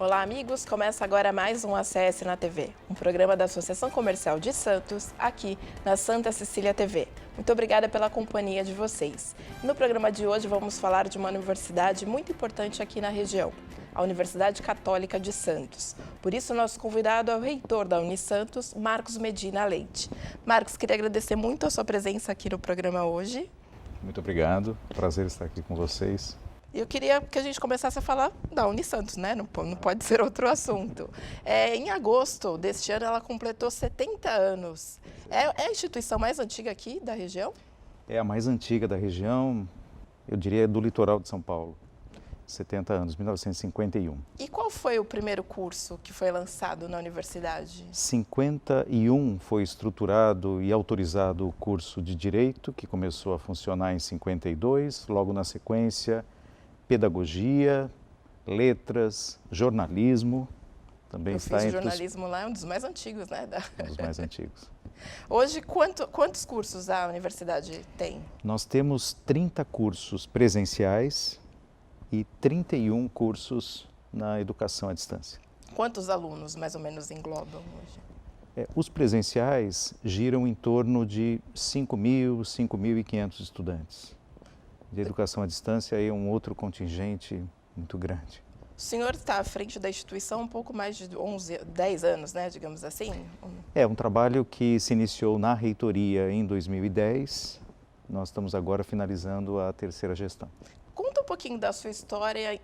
Olá, amigos! Começa agora mais um ACS na TV, um programa da Associação Comercial de Santos, aqui na Santa Cecília TV. Muito obrigada pela companhia de vocês. No programa de hoje vamos falar de uma universidade muito importante aqui na região, a Universidade Católica de Santos. Por isso, nosso convidado é o reitor da Unisantos, Marcos Medina Leite. Marcos, queria agradecer muito a sua presença aqui no programa hoje. Muito obrigado, prazer estar aqui com vocês. Eu queria que a gente começasse a falar da Unisantos, né? Não pode ser outro assunto. Em agosto deste ano, ela completou 70 anos. É a instituição mais antiga aqui da região? É a mais antiga da região, eu diria do litoral de São Paulo. 70 anos, 1951. E qual foi o primeiro curso que foi lançado na universidade? 51 foi estruturado e autorizado o curso de Direito, que começou a funcionar em 52, logo na sequência, Pedagogia, Letras, Jornalismo, também está entre jornalismo lá, é um dos mais antigos, né? Um dos mais antigos. Hoje, quantos cursos a universidade tem? Nós temos 30 cursos presenciais e 31 cursos na educação à distância. Quantos alunos, mais ou menos, englobam hoje? Os presenciais giram em torno de 5.000, 5.500 estudantes. De educação à distância é um outro contingente muito grande. O senhor está à frente da instituição há um pouco mais de 10 anos, né, digamos assim? É um trabalho que se iniciou na reitoria em 2010. Nós estamos agora finalizando a terceira gestão. Conta um pouquinho da sua história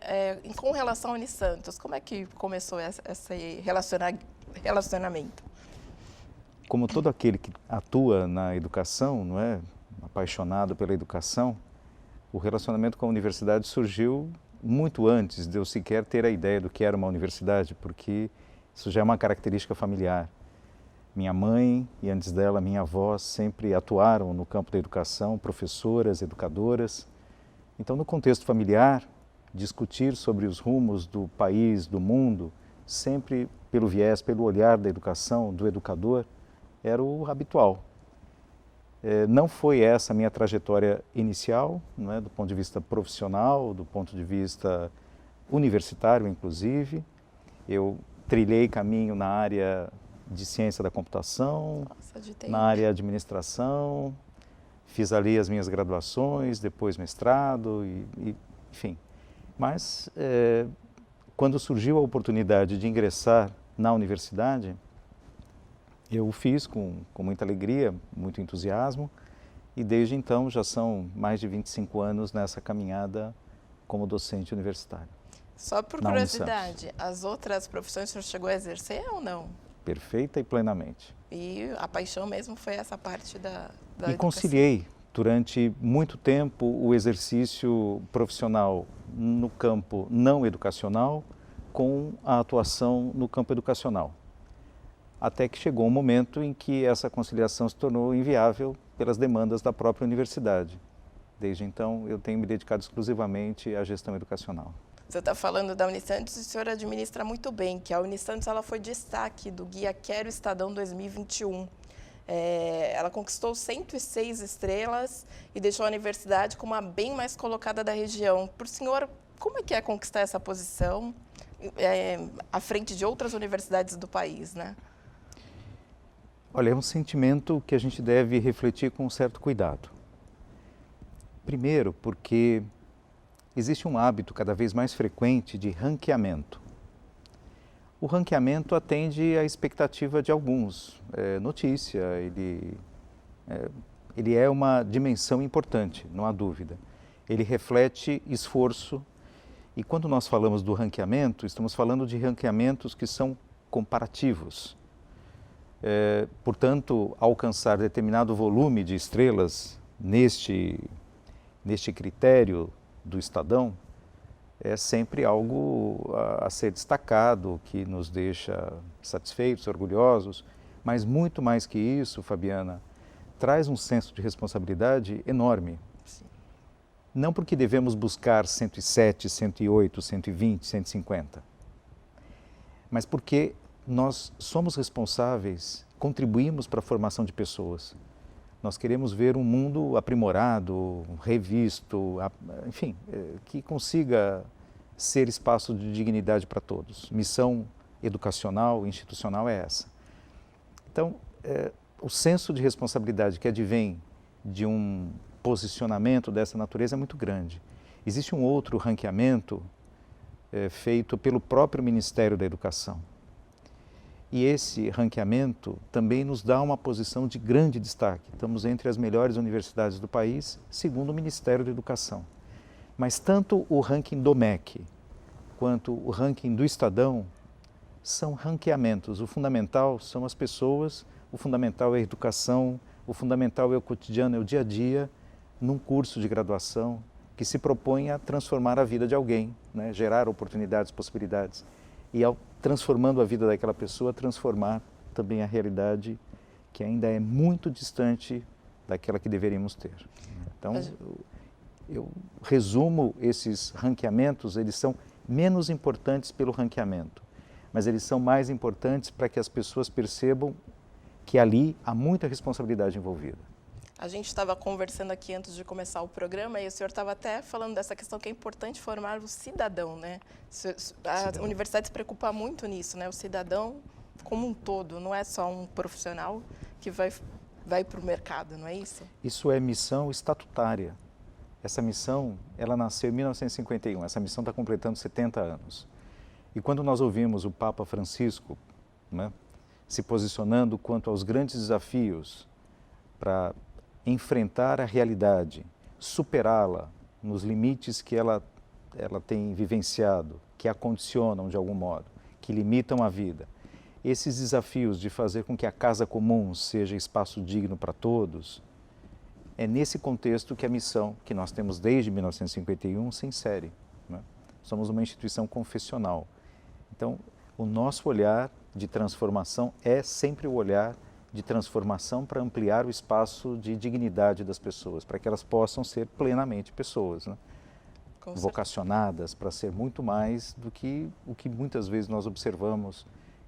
com relação ao Unisantos. Como é que começou esse relacionamento? Como todo aquele que atua na educação, não é, apaixonado pela educação, o relacionamento com a universidade surgiu muito antes de eu sequer ter a ideia do que era uma universidade, porque isso já é uma característica familiar. Minha mãe e antes dela minha avó sempre atuaram no campo da educação, professoras, educadoras. Então, no contexto familiar, discutir sobre os rumos do país, do mundo, sempre pelo viés, pelo olhar da educação, do educador, era o habitual. Não foi essa a minha trajetória inicial, não é, do ponto de vista profissional, do ponto de vista universitário, inclusive. Eu trilhei caminho na área de ciência da computação, na área de administração, fiz ali as minhas graduações, depois mestrado, enfim. Mas, quando surgiu a oportunidade de ingressar na universidade, eu o fiz com muita alegria, muito entusiasmo, e desde então já são mais de 25 anos nessa caminhada como docente universitário. Só por curiosidade, as outras profissões o senhor chegou a exercer ou não? Perfeita e plenamente. E a paixão mesmo foi essa parte da educação? E conciliei durante muito tempo o exercício profissional no campo não educacional com a atuação no campo educacional. Até que chegou um momento em que essa conciliação se tornou inviável pelas demandas da própria universidade. Desde então, eu tenho me dedicado exclusivamente à gestão educacional. Você está falando da Unisantos e o senhor administra muito bem, que a Unisantos ela foi destaque do Guia Quero Estadão 2021. Ela conquistou 106 estrelas e deixou a universidade como a bem mais colocada da região. Para o senhor, como é que é conquistar essa posição à frente de outras universidades do país, né? Olha, é um sentimento que a gente deve refletir com um certo cuidado. Primeiro, porque existe um hábito cada vez mais frequente de ranqueamento. O ranqueamento atende à expectativa de alguns. Notícia, ele é uma dimensão importante, não há dúvida. Ele reflete esforço e quando nós falamos do ranqueamento, estamos falando de ranqueamentos que são comparativos. Portanto, alcançar determinado volume de estrelas neste critério do Estadão é sempre algo a ser destacado, que nos deixa satisfeitos, orgulhosos, mas muito mais que isso, Fabiana, traz um senso de responsabilidade enorme. Sim. Não porque devemos buscar 107, 108, 120, 150, mas porque nós somos responsáveis, contribuímos para a formação de pessoas. Nós queremos ver um mundo aprimorado, revisto, enfim, que consiga ser espaço de dignidade para todos. Missão educacional, institucional é essa. Então, o senso de responsabilidade que advém de um posicionamento dessa natureza é muito grande. Existe um outro ranqueamento feito pelo próprio Ministério da Educação. E esse ranqueamento também nos dá uma posição de grande destaque. Estamos entre as melhores universidades do país, segundo o Ministério da Educação. Mas tanto o ranking do MEC quanto o ranking do Estadão são ranqueamentos. O fundamental são as pessoas, o fundamental é a educação, o fundamental é o cotidiano, é o dia a dia, num curso de graduação que se propõe a transformar a vida de alguém, né? Gerar oportunidades, possibilidades. E ao transformando a vida daquela pessoa, transformar também a realidade que ainda é muito distante daquela que deveríamos ter. Então, eu resumo esses ranqueamentos, eles são menos importantes pelo ranqueamento, mas eles são mais importantes para que as pessoas percebam que ali há muita responsabilidade envolvida. A gente estava conversando aqui antes de começar o programa e o senhor estava até falando dessa questão que é importante formar o cidadão, né? A universidade se preocupa muito nisso, né? O cidadão como um todo, não é só um profissional que vai para o mercado, não é isso? Isso é missão estatutária. Essa missão, ela nasceu em 1951, essa missão está completando 70 anos. E quando nós ouvimos o Papa Francisco, né, se posicionando quanto aos grandes desafios para enfrentar a realidade, superá-la nos limites que ela tem vivenciado, que a condicionam de algum modo, que limitam a vida. Esses desafios de fazer com que a casa comum seja espaço digno para todos, é nesse contexto que a missão que nós temos desde 1951 se insere, né? Somos uma instituição confessional. Então, o nosso olhar de transformação é sempre o olhar de transformação para ampliar o espaço de dignidade das pessoas, para que elas possam ser plenamente pessoas, né? Vocacionadas para ser muito mais do que o que muitas vezes nós observamos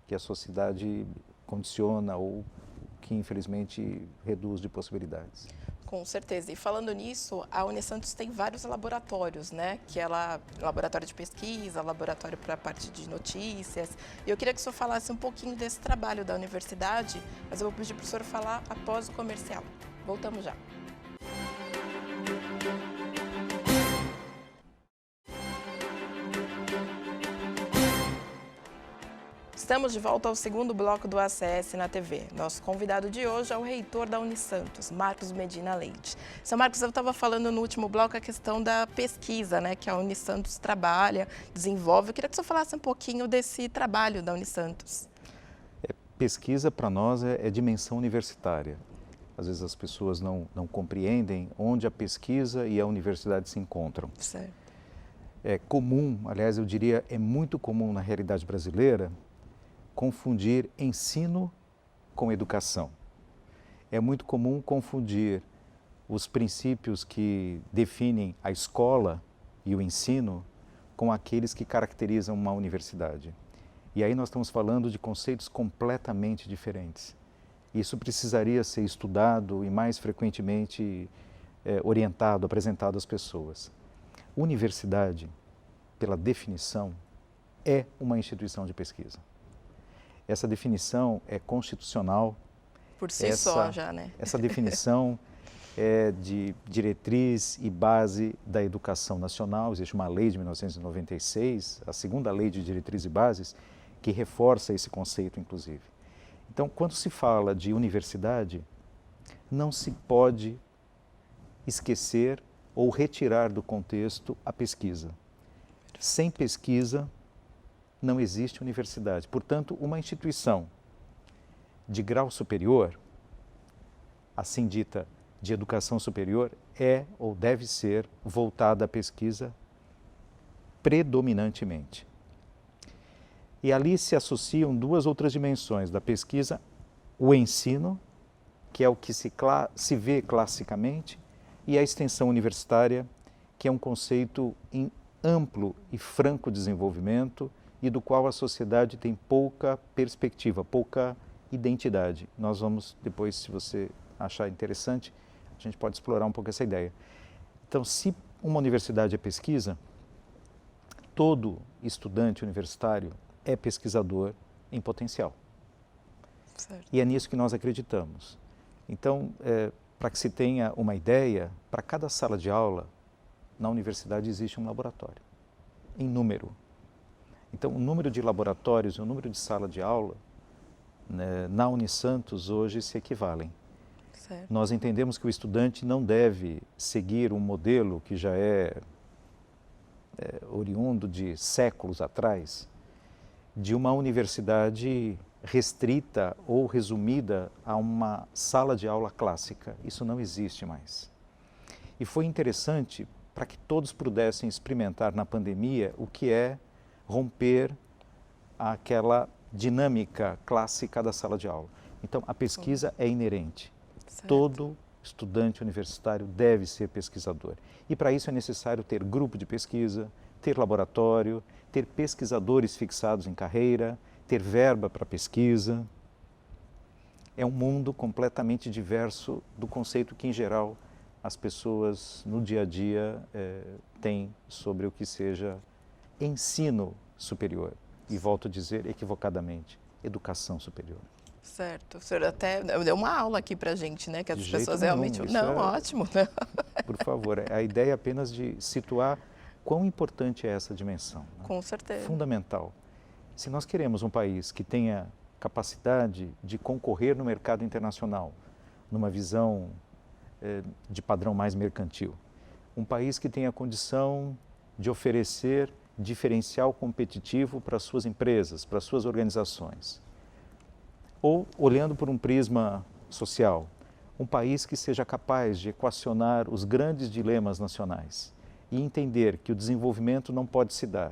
que a sociedade condiciona ou que infelizmente reduz de possibilidades. Com certeza. E falando nisso, a Unisantos tem vários laboratórios, né? Que ela, laboratório de pesquisa, laboratório para a parte de notícias. E eu queria que o senhor falasse um pouquinho desse trabalho da universidade, mas eu vou pedir para o senhor falar após o comercial. Voltamos já. Estamos de volta ao segundo bloco do ACS na TV. Nosso convidado de hoje é o reitor da Unisantos, Marcos Medina Leite. Seu Marcos, eu estava falando no último bloco a questão da pesquisa, né, que a Unisantos trabalha, desenvolve. Eu queria que o senhor falasse um pouquinho desse trabalho da Unisantos. Pesquisa para nós é dimensão universitária. Às vezes as pessoas não compreendem onde a pesquisa e a universidade se encontram. Certo. É comum, aliás, eu diria, é muito comum na realidade brasileira confundir ensino com educação. É muito comum confundir os princípios que definem a escola e o ensino com aqueles que caracterizam uma universidade. E aí nós estamos falando de conceitos completamente diferentes. Isso precisaria ser estudado e mais frequentemente orientado, apresentado às pessoas. Universidade, pela definição, é uma instituição de pesquisa. Essa definição é constitucional. Por si só já, né? Essa definição é de diretriz e base da educação nacional. Existe uma lei de 1996, a segunda lei de diretriz e bases, que reforça esse conceito, inclusive. Então, quando se fala de universidade, não se pode esquecer ou retirar do contexto a pesquisa. Sem pesquisa, não existe universidade. Portanto, uma instituição de grau superior, assim dita de educação superior, é ou deve ser voltada à pesquisa predominantemente. E ali se associam duas outras dimensões da pesquisa: o ensino, que é o que se vê classicamente, e a extensão universitária, que é um conceito em amplo e franco desenvolvimento e do qual a sociedade tem pouca perspectiva, pouca identidade. Nós vamos depois, se você achar interessante, a gente pode explorar um pouco essa ideia. Então, se uma universidade é pesquisa, todo estudante universitário é pesquisador em potencial. Certo. E é nisso que nós acreditamos. Então, para que se tenha uma ideia, para cada sala de aula, na universidade existe um laboratório, em número. Então, o número de laboratórios e o número de sala de aula, né, na Unisantos hoje se equivalem. Certo. Nós entendemos que o estudante não deve seguir um modelo que já é oriundo de séculos atrás, de uma universidade restrita ou resumida a uma sala de aula clássica. Isso não existe mais. E foi interessante para que todos pudessem experimentar na pandemia o que é romper aquela dinâmica clássica da sala de aula. Então, a pesquisa é inerente. Certo. Todo estudante universitário deve ser pesquisador. E para isso é necessário ter grupo de pesquisa, ter laboratório, ter pesquisadores fixados em carreira, ter verba para pesquisa. É um mundo completamente diverso do conceito que, em geral, as pessoas no dia a dia têm sobre o que seja ensino superior. E volto a dizer equivocadamente, educação superior. Certo. O senhor até deu uma aula aqui para a gente, né? Que as De jeito pessoas nenhum, realmente... isso Não, ótimo. Né? Por favor, a ideia é apenas de situar quão importante é essa dimensão. Né? Com certeza. Fundamental. Se nós queremos um país que tenha capacidade de concorrer no mercado internacional, numa visão de padrão mais mercantil, um país que tenha condição de oferecer diferencial competitivo para as suas empresas, para as suas organizações, ou, olhando por um prisma social, um país que seja capaz de equacionar os grandes dilemas nacionais e entender que o desenvolvimento não pode se dar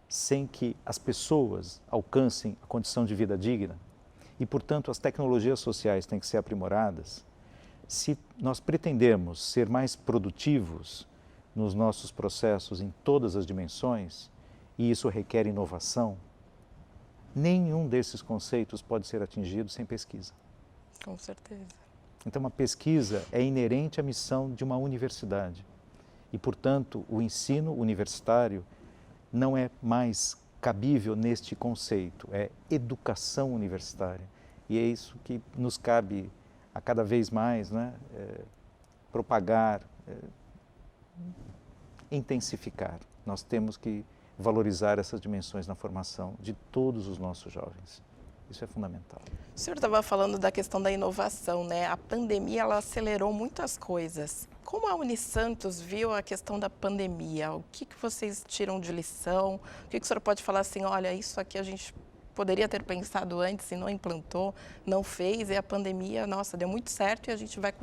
sem que as pessoas alcancem a condição de vida digna e, portanto, as tecnologias sociais têm que ser aprimoradas. Se nós pretendemos ser mais produtivos nos nossos processos em todas as dimensões, e isso requer inovação, nenhum desses conceitos pode ser atingido sem pesquisa. Com certeza. Então, a pesquisa é inerente à missão de uma universidade. E, portanto, o ensino universitário não é mais cabível neste conceito, é educação universitária. E é isso que nos cabe a cada vez mais, né, propagar, intensificar. Nós temos que valorizar essas dimensões na formação de todos os nossos jovens. Isso é fundamental. O senhor estava falando da questão da inovação, né? A pandemia, ela acelerou muitas coisas. Como a Unisantos viu a questão da pandemia? O que vocês tiram de lição? O que o senhor pode falar assim, olha, isso aqui a gente poderia ter pensado antes e não implantou, não fez, e a pandemia, nossa, deu muito certo e a gente vai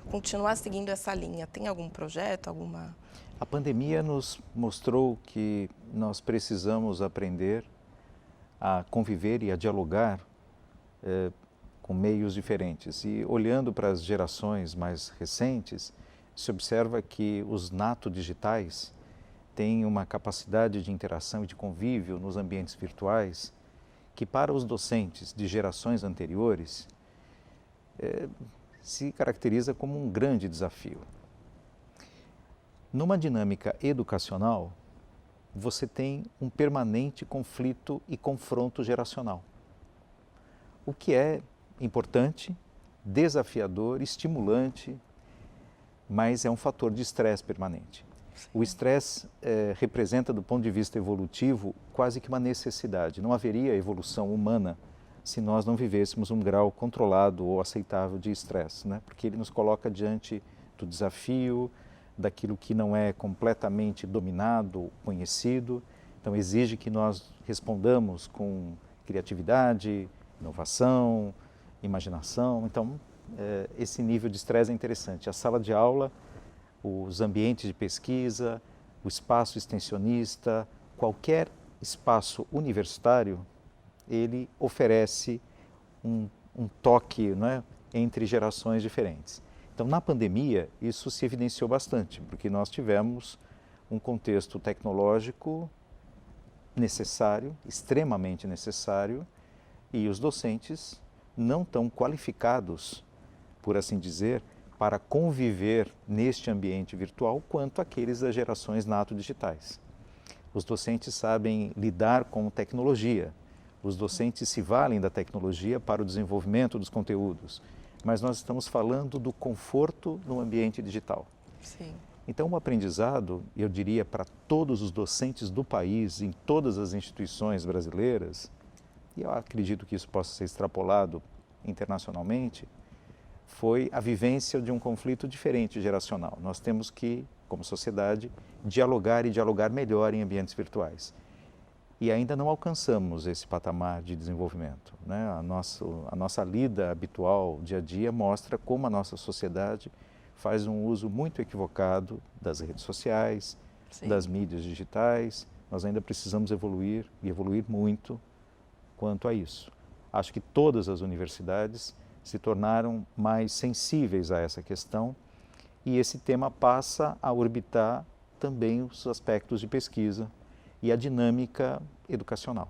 continuar seguindo essa linha. Tem algum projeto, alguma... A pandemia nos mostrou que nós precisamos aprender a conviver e a dialogar com meios diferentes. E olhando para as gerações mais recentes, se observa que os nato-digitais têm uma capacidade de interação e de convívio nos ambientes virtuais que, para os docentes de gerações anteriores, se caracteriza como um grande desafio. Numa dinâmica educacional, você tem um permanente conflito e confronto geracional, o que é importante, desafiador, estimulante, mas é um fator de estresse permanente. Sim. O estresse representa, do ponto de vista evolutivo, quase que uma necessidade. Não haveria evolução humana se nós não vivêssemos um grau controlado ou aceitável de estresse, né? Porque ele nos coloca diante do desafio, daquilo que não é completamente dominado, conhecido. Então, exige que nós respondamos com criatividade, inovação, imaginação. Então, esse nível de estresse é interessante. A sala de aula, os ambientes de pesquisa, o espaço extensionista, qualquer espaço universitário, ele oferece um toque, não é, entre gerações diferentes. Então, na pandemia, isso se evidenciou bastante, porque nós tivemos um contexto tecnológico necessário, extremamente necessário, e os docentes não tão qualificados, por assim dizer, para conviver neste ambiente virtual quanto aqueles das gerações nato-digitais. Os docentes sabem lidar com tecnologia. Os docentes se valem da tecnologia para o desenvolvimento dos conteúdos. Mas nós estamos falando do conforto no ambiente digital. Sim. Então, o aprendizado, eu diria, para todos os docentes do país, em todas as instituições brasileiras, e eu acredito que isso possa ser extrapolado internacionalmente, foi a vivência de um conflito diferente geracional. Nós temos que, como sociedade, dialogar e dialogar melhor em ambientes virtuais. E ainda não alcançamos esse patamar de desenvolvimento, né? A nossa lida habitual, dia a dia, mostra como a nossa sociedade faz um uso muito equivocado das redes sociais, Sim. das mídias digitais. Nós ainda precisamos evoluir e evoluir muito quanto a isso. Acho que todas as universidades se tornaram mais sensíveis a essa questão e esse tema passa a orbitar também os aspectos de pesquisa e a dinâmica educacional,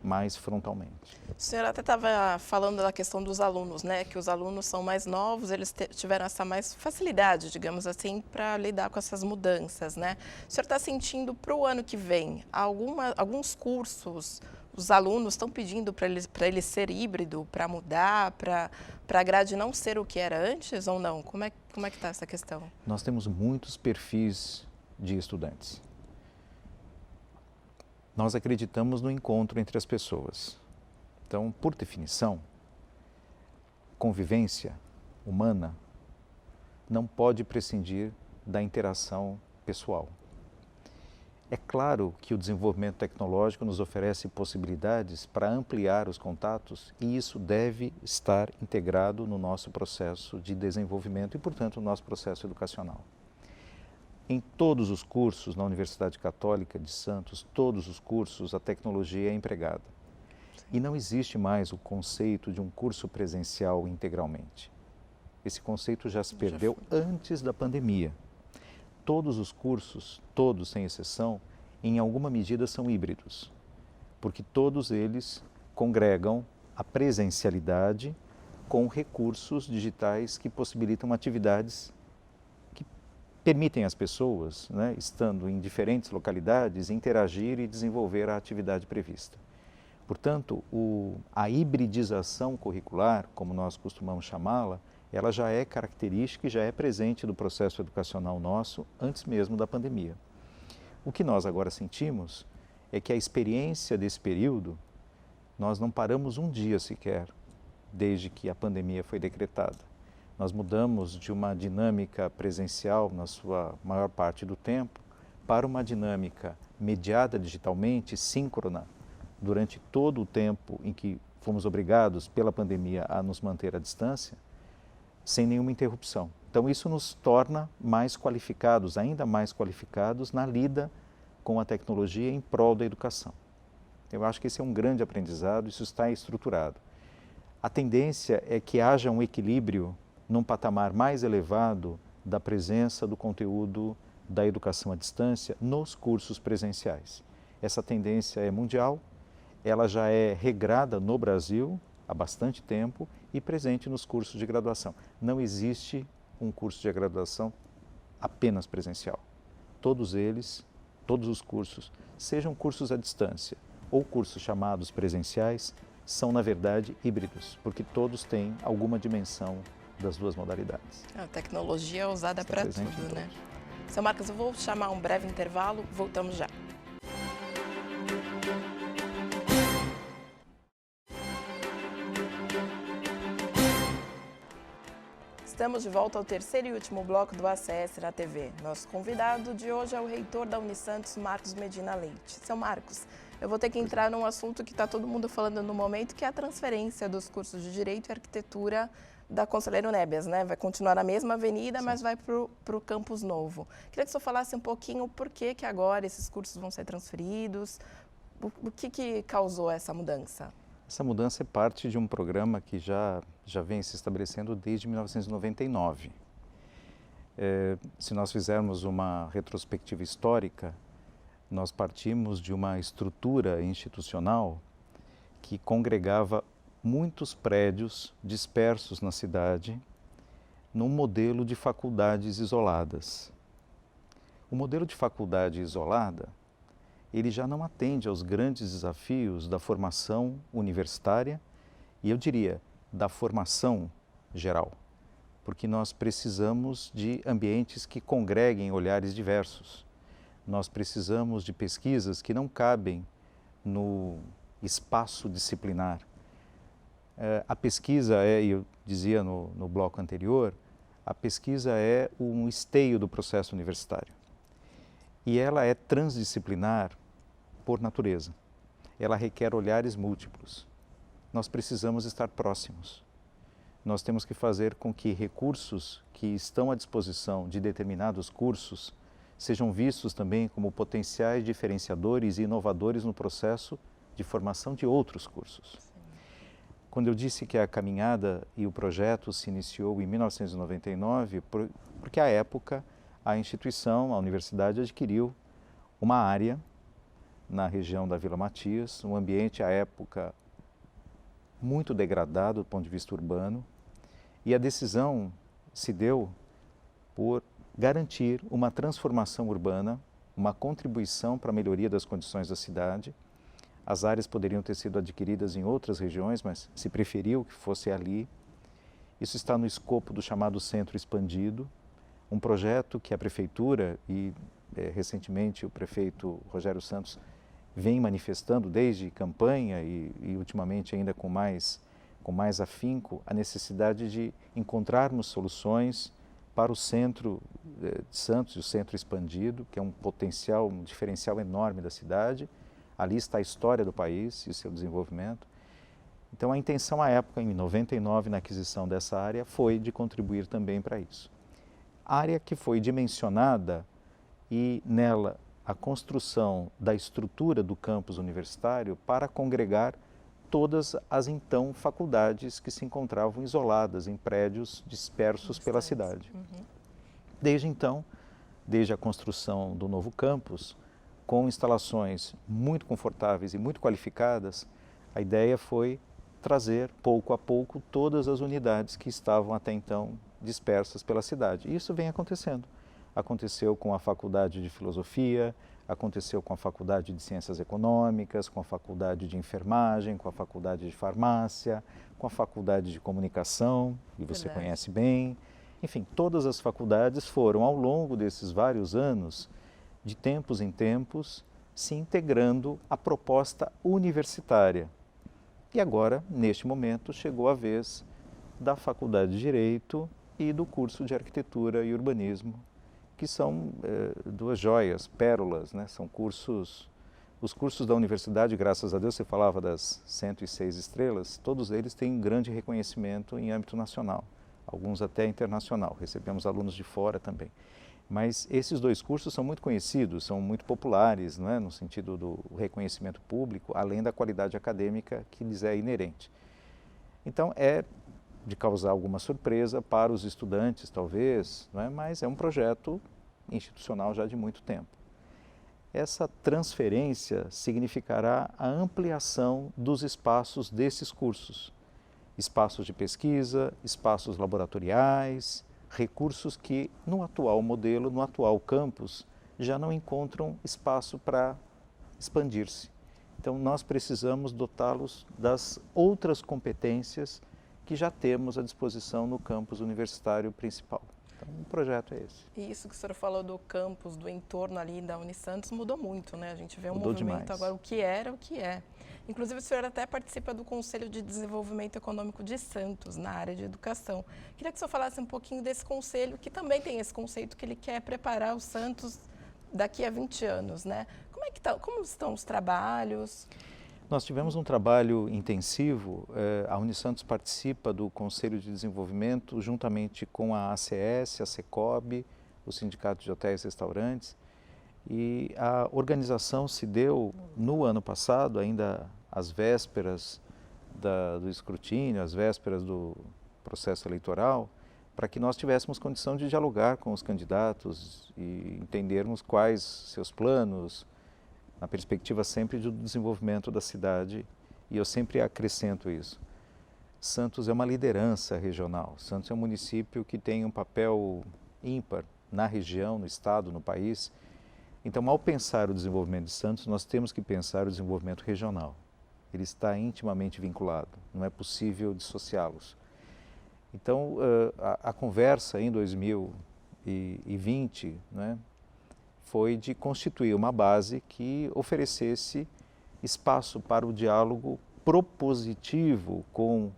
mais frontalmente. O senhor até estava falando da questão dos alunos, né? Que os alunos são mais novos, eles tiveram essa mais facilidade, digamos assim, para lidar com essas mudanças, né? O senhor está sentindo para o ano que vem, alguns cursos, os alunos estão pedindo para ele ser híbrido, para mudar, para a grade não ser o que era antes ou não? Como é que está essa questão? Nós temos muitos perfis de estudantes. Nós acreditamos no encontro entre as pessoas. Então, por definição, convivência humana não pode prescindir da interação pessoal. É claro que o desenvolvimento tecnológico nos oferece possibilidades para ampliar os contatos e isso deve estar integrado no nosso processo de desenvolvimento e, portanto, no nosso processo educacional. Em todos os cursos na Universidade Católica de Santos, todos os cursos, a tecnologia é empregada. E não existe mais o conceito de um curso presencial integralmente. Esse conceito já se perdeu antes da pandemia. Todos os cursos, todos sem exceção, em alguma medida são híbridos, porque todos eles congregam a presencialidade com recursos digitais que possibilitam atividades permitem às pessoas, né, estando em diferentes localidades, interagir e desenvolver a atividade prevista. Portanto, a hibridização curricular, como nós costumamos chamá-la, ela já é característica e já é presente do processo educacional nosso antes mesmo da pandemia. O que nós agora sentimos é que a experiência desse período, nós não paramos um dia sequer, desde que a pandemia foi decretada. Nós mudamos de uma dinâmica presencial, na sua maior parte do tempo, para uma dinâmica mediada digitalmente, síncrona, durante todo o tempo em que fomos obrigados pela pandemia a nos manter à distância, sem nenhuma interrupção. Então isso nos torna mais qualificados, ainda mais qualificados na lida com a tecnologia em prol da educação. Eu acho que esse é um grande aprendizado, isso está estruturado. A tendência é que haja um equilíbrio num patamar mais elevado da presença do conteúdo da educação à distância nos cursos presenciais. Essa tendência é mundial, ela já é regrada no Brasil há bastante tempo e presente nos cursos de graduação. Não existe um curso de graduação apenas presencial. Todos eles, todos os cursos, sejam cursos à distância ou cursos chamados presenciais, são na verdade híbridos, porque todos têm alguma dimensão das duas modalidades. A tecnologia é usada para tudo, né? Seu Marcos, eu vou chamar um breve intervalo, voltamos já. Estamos de volta ao terceiro e último bloco do ACS na TV. Nosso convidado de hoje é o reitor da Unisantos, Marcos Medina Leite. Seu Marcos, eu vou ter que entrar num assunto que está todo mundo falando no momento, que é a transferência dos cursos de Direito e Arquitetura da Conselheiro Nebias, né? Vai continuar na mesma avenida, sim, mas vai para o campus novo. Queria que o senhor falasse um pouquinho por que agora esses cursos vão ser transferidos, o que causou essa mudança? Essa mudança é parte de um programa que já vem se estabelecendo desde 1999. Se nós fizermos uma retrospectiva histórica, nós partimos de uma estrutura institucional que congregava muitos prédios dispersos na cidade num modelo de faculdades isoladas. O modelo de faculdade isolada ele já não atende aos grandes desafios da formação universitária e, eu diria, da formação geral, porque nós precisamos de ambientes que congreguem olhares diversos. Nós precisamos de pesquisas que não cabem no espaço disciplinar. A pesquisa e eu dizia no bloco anterior, a pesquisa é um esteio do processo universitário. E ela é transdisciplinar por natureza. Ela requer olhares múltiplos. Nós precisamos estar próximos. Nós temos que fazer com que recursos que estão à disposição de determinados cursos sejam vistos também como potenciais diferenciadores e inovadores no processo de formação de outros cursos. Quando eu disse que a caminhada e o projeto se iniciou em 1999, porque à época a instituição, a universidade, adquiriu uma área na região da Vila Matias, um ambiente à época muito degradado do ponto de vista urbano, e a decisão se deu por garantir uma transformação urbana, uma contribuição para a melhoria das condições da cidade. As áreas poderiam ter sido adquiridas em outras regiões, mas se preferiu que fosse ali. Isso está no escopo do chamado Centro Expandido, um projeto que a Prefeitura e recentemente o prefeito Rogério Santos vem manifestando desde campanha e ultimamente ainda com mais afinco a necessidade de encontrarmos soluções para o centro de Santos, o Centro Expandido, que é um potencial, um diferencial enorme da cidade. Ali está a história do país e o seu desenvolvimento. Então, a intenção à época, em 99, na aquisição dessa área, foi de contribuir também para isso. Área que foi dimensionada e nela a construção da estrutura do campus universitário para congregar todas as então faculdades que se encontravam isoladas em prédios dispersos pela cidade. Desde então, desde a construção do novo campus, com instalações muito confortáveis e muito qualificadas, a ideia foi trazer, pouco a pouco, todas as unidades que estavam até então dispersas pela cidade. E isso vem acontecendo. Aconteceu com a Faculdade de Filosofia, aconteceu com a Faculdade de Ciências Econômicas, com a Faculdade de Enfermagem, com a Faculdade de Farmácia, com a Faculdade de Comunicação, que você conhece bem. Enfim, todas as faculdades foram, ao longo desses vários anos, de tempos em tempos, se integrando à proposta universitária. E agora, neste momento, chegou a vez da Faculdade de Direito e do curso de Arquitetura e Urbanismo, que são duas joias, pérolas, né? São cursos, os cursos da universidade, graças a Deus, você falava das 106 estrelas, todos eles têm um grande reconhecimento em âmbito nacional, alguns até internacional, recebemos alunos de fora também. Mas esses dois cursos são muito conhecidos, são muito populares, não é? No sentido do reconhecimento público, além da qualidade acadêmica que lhes é inerente. Então, é de causar alguma surpresa para os estudantes, talvez, não é? Mas é um projeto institucional já de muito tempo. Essa transferência significará a ampliação dos espaços desses cursos. Espaços de pesquisa, espaços laboratoriais, recursos que no atual modelo, no atual campus, já não encontram espaço para expandir-se. Então, nós precisamos dotá-los das outras competências que já temos à disposição no campus universitário principal. Então, o projeto é esse. E isso que o senhor falou do campus, do entorno ali da Unisantos, mudou muito, né? A gente vê um Mudou movimento demais. agora, o que era, o que é. Inclusive, o senhor até participa do Conselho de Desenvolvimento Econômico de Santos, na área de educação. Queria que o senhor falasse um pouquinho desse conselho, que também tem esse conceito que ele quer preparar o Santos daqui a 20 anos, né? Como estão os trabalhos? Nós tivemos um trabalho intensivo, a Unisantos participa do Conselho de Desenvolvimento juntamente com a ACS, a Secob, o Sindicato de Hotéis e Restaurantes, e a organização se deu no ano passado, ainda às vésperas do escrutínio, às vésperas do processo eleitoral, para que nós tivéssemos condição de dialogar com os candidatos e entendermos quais seus planos, na perspectiva sempre do desenvolvimento da cidade, e eu sempre acrescento isso. Santos é uma liderança regional, Santos é um município que tem um papel ímpar na região, no estado, no país, Então, ao pensar o desenvolvimento de Santos, nós temos que pensar o desenvolvimento regional. Ele está intimamente vinculado, não é possível dissociá-los. Então, a conversa em 2020, né, foi de constituir uma base que oferecesse espaço para o diálogo propositivo com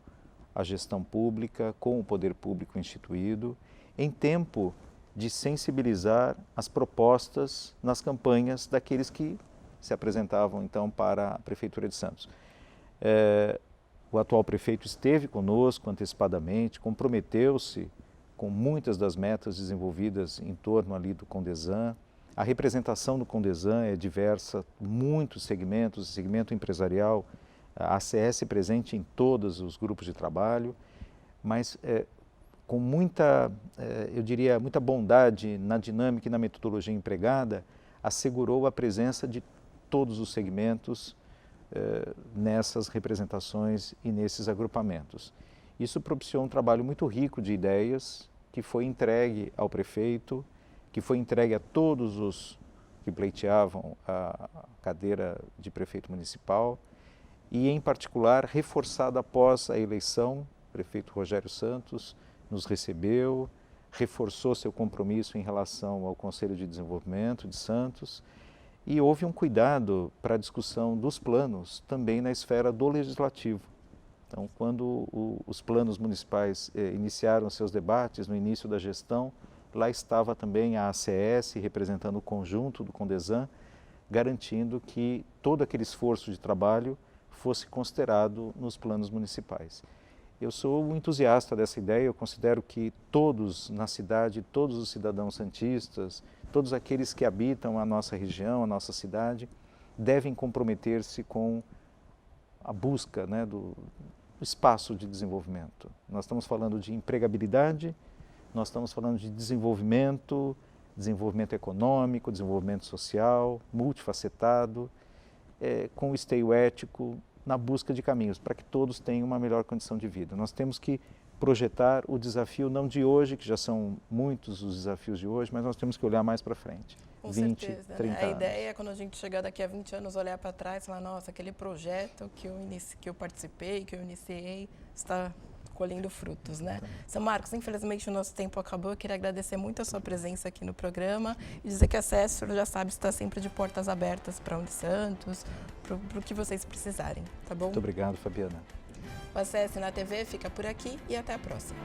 a gestão pública, com o poder público instituído, em tempo de sensibilizar as propostas nas campanhas daqueles que se apresentavam então para a Prefeitura de Santos. O atual prefeito esteve conosco antecipadamente, comprometeu-se com muitas das metas desenvolvidas em torno ali do Condesan. A representação do Condesan é diversa, muitos segmentos, segmento empresarial, a ACS presente em todos os grupos de trabalho, mas com muita, eu diria, muita bondade na dinâmica e na metodologia empregada, assegurou a presença de todos os segmentos nessas representações e nesses agrupamentos. Isso propiciou um trabalho muito rico de ideias que foi entregue ao prefeito, que foi entregue a todos os que pleiteavam a cadeira de prefeito municipal e, em particular, reforçado após a eleição. O prefeito Rogério Santos nos recebeu, reforçou seu compromisso em relação ao Conselho de Desenvolvimento de Santos e houve um cuidado para a discussão dos planos também na esfera do Legislativo. Então, quando os planos municipais iniciaram seus debates no início da gestão, lá estava também a ACS representando o conjunto do Condesan, garantindo que todo aquele esforço de trabalho fosse considerado nos planos municipais. Eu sou um entusiasta dessa ideia, eu considero que todos na cidade, todos os cidadãos santistas, todos aqueles que habitam a nossa região, a nossa cidade, devem comprometer-se com a busca, né, do espaço de desenvolvimento. Nós estamos falando de empregabilidade, nós estamos falando de desenvolvimento econômico, desenvolvimento social, multifacetado, com esteio ético, na busca de caminhos para que todos tenham uma melhor condição de vida. Nós temos que projetar o desafio não de hoje, que já são muitos os desafios de hoje, mas nós temos que olhar mais para frente. Com 20, certeza, 30 né? A anos. ideia é quando a gente chegar daqui a 20 anos, olhar para trás e falar, nossa, aquele projeto que eu participei, que eu iniciei, está colhendo frutos, né? São Marcos, infelizmente o nosso tempo acabou. Eu queria agradecer muito a sua presença aqui no programa e dizer que a SES, já sabe, está sempre de portas abertas para Uni Santos, para o que vocês precisarem, tá bom? Muito obrigado, Fabiana. O ACS na TV fica por aqui e até a próxima.